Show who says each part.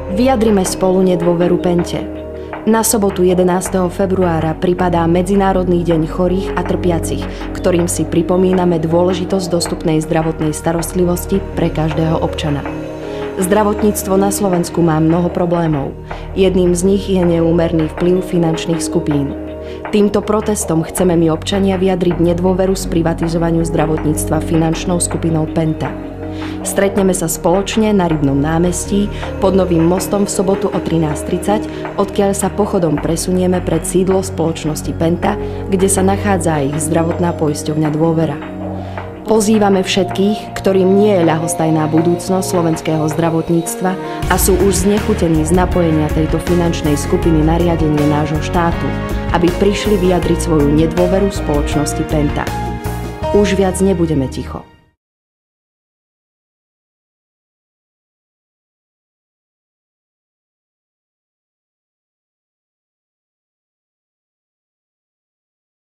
Speaker 1: Vyjadrime spolu nedôveru Pente. Na sobotu 11. februára pripadá Medzinárodný deň chorých a trpiacich, ktorým si pripomíname dôležitosť dostupnej zdravotnej starostlivosti pre každého občana. Zdravotníctvo na Slovensku má mnoho problémov. Jedným z nich je neúmerný vplyv finančných skupín. Týmto protestom chceme my občania vyjadriť nedôveru sprivatizovaniu zdravotníctva finančnou skupinou Penta. Stretneme sa spoločne na Rybnom námestí pod Novým mostom v sobotu o 13:30, odkiaľ sa pochodom presunieme pred sídlo spoločnosti Penta, kde sa nachádza aj ich zdravotná poisťovňa Dôvera. Pozývame všetkých, ktorým nie je ľahostajná budúcnosť slovenského zdravotníctva a sú už znechutení z napojenia tejto finančnej skupiny na riadenie nášho štátu, aby prišli vyjadriť svoju nedôveru spoločnosti Penta. Už viac nebudeme ticho.